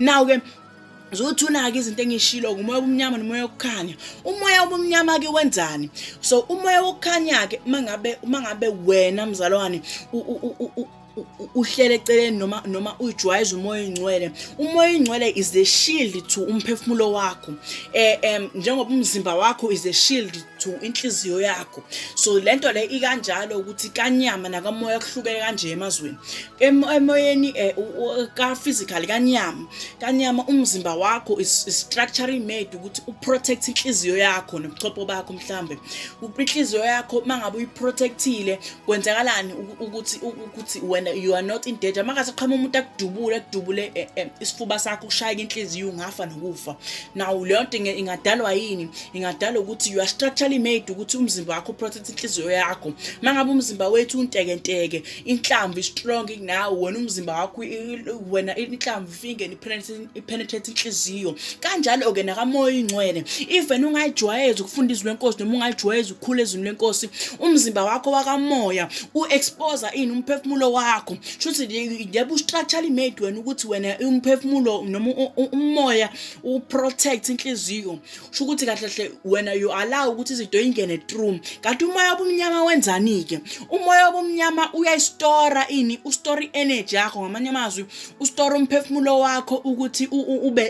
Now ke zothuna-ke izinto engishilo umoya obumnyama nomoya wokukhanya. Umoya obumnyama-ke wenzani? So umoya wokukhanya-ke mangabe wena mzalwane uhlele eceleni noma uyijwayeza umoya oyingcwele. Umoya oyingcwele is the shield to umphefumulo wakho. Njengoba umzimba wakho is a shield to inhliziyo yakho. So lento le ikanjalo ukuthi kanyama nakamoya kuhlukene kanje emazweni. Emoyeni ka physical kanyama umzimba wakho is structurally made ukuthi uprotect inhliziyo yakho nobuchopho bakho mhlambe. Inhliziyo yakho mangabe uyiprotectile kwenzakalani ukuthi when you are not in danger mangase qhamuka umuntu akudubule isifuba sakho kushaya inhliziyo ungafa nokufa. Now leyo nto ingadalwa yini? Ingadalwa ukuthi you are structurally made ukuthi umzimba wakho protect inhliziyo yakho. Mangabe umzimba wethu untekenteke, inhlamvu is strong kunawe, wena umzimba wakho wena inhlamvu ifingeni ipenetrate inhliziyo. Kanjalo ke nakamoya oyingcwele, even ungayijwayeza ukufunda izwi lenkosi noma ungayijwayeza ukukhula ezwini lenkosi, umzimba wakho wakamoya uexpose umphefumulo wakho. Shuthi yebo structurally made wena ukuthi wena umphefumulo noma umoya uprotect inhliziyo. Sho ukuthi kahle wena you allow ukuthi izinto ingene through. Kanti umoya obumnyama wenzani ke? Umoya obumnyama uyayistora ustore energy yakho, ngamanye amazwi ustore umphefumulo wakho ukuthi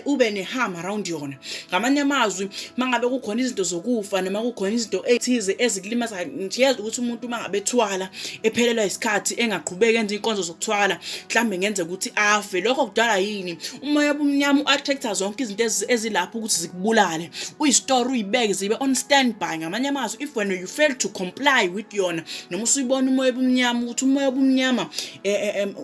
ube neham around yona. Ngamanye amazwi mangabe kukhona izinto zokufa noma kukhona izinto ethize ezikulimaza, ngiyazi ukuthi umuntu mangabe ethwala ephelelwa isikhathi engaqhubeki enze inkonzo zokuthwala mhlambe ngenze ukuthi afe. Lokho kudala yini? Umoya obumnyama uattracta zonke izinto ezilapha ukuthi zikubulale. Uyistore uyibeke zibe on standby. Ngamanye amazwi if when you fail to comply with yona noma usuyibona umoya obumnyama ukuthi umoya obumnyama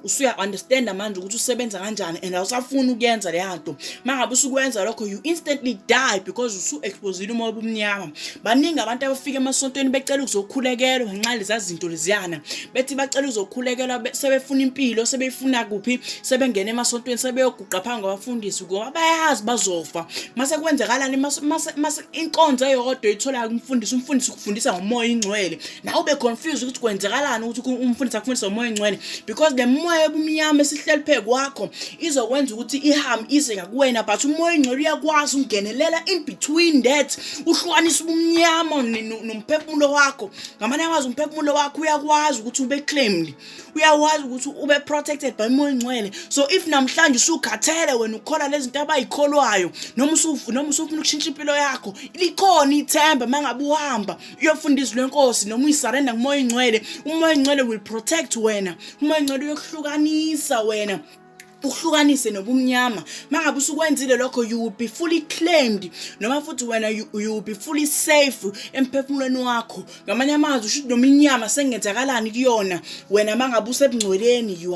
usuya understand manje ukuthi usebenza kanjani and awusafuni ukuyenza le yanto, mangabe usukwenza lokho you instantly die because usu exposed umoya obumnyama. Baningi abantu abafika emasontweni becela ukuzokhulekelwa ngenxa lezi zinto leziyana, bethi bacela ukuzokhulekelwa sebefuna impilo, sebeyifuna kuphi, sebengena emasontweni sebeyoguqa phansi kwabafundisi ngoba bayazi bazofa. Mase kwenzekalani mase inkonzo eyodwa ithola umfundisi ukufundisa ngomoya ingcwele, nawe ube confused ukuthi kwenzekalani ukuthi umfundisi akufundisa ngomoya ingcwele, because the moya obumnyama esihleli phe kwakho izokwenza ukuthi iham ize ngakuwena, but umoya ingcwele uyakwazi ungenelela in between that, uhlukanisa ubumnyama nomphefumulo wakho. Ngamanye amazwi umphefumulo wakho uyakwazi ukuthi ube claimed, uyakwazi ukuthi ube protected by umoya ingcwele. So if namhlanje usukhathele wena ukhola lezi zinto abayikholwayo noma ufuna ukushintsha impilo yakho, likhona ithemba mangabe uhamba uyofunda izwi lenkosi noma uyisurrender kumoya ingcwele, umoya ingcwele will protect wena. Umoya ingcwele uyokuhlukanisa wena, uhlukanise nobumnyama. Mangabe usukwenzile lokho you will be fully claimed, noma futhi wena you will be fully safe emphefumulweni wakho. Ngamanye amazwi usho noma inyama sengenzakalani kuyona, wena mangabe usebungcweleni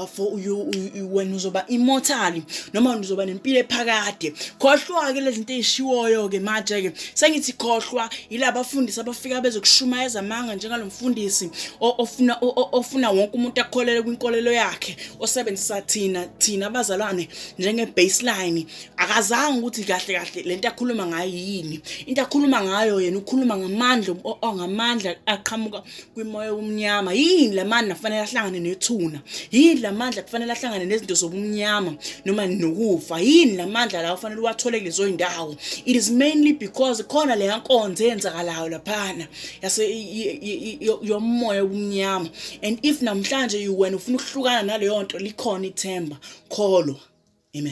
wena uzoba immortal noma uzoba nempilo ephakade. Khohlwa ke lezi zinto ezishiwoyo ke manje ke sengithi khohlwa yilabo abafundisi abafika bezokushumayeza amanga njengalomfundisi ofuna wonke umuntu akholele kwinkolelo yakhe, osebenzisa thina abazalwane njenge baseline. Akazange ukuthi kahle lento akhuluma ngayo yini. Into akhuluma ngayo yena ukhuluma ngamandla ongamandla aqhamuka kwimoya obumnyama. Yini lamandla kufanele ahlangane nethuna? Yini lamandla kufanele ahlangane nezinto zobumnyama noma nokufa? Yini lamandla la kufanele uwathole kulezo indawo? It is mainly because khona le yankonzo eyenzakalayo laphana yomoya obumnyama. And if namhlanje wena ufuna ukuhlukana naleyo nto, likhona ithemba, kholo. Amen.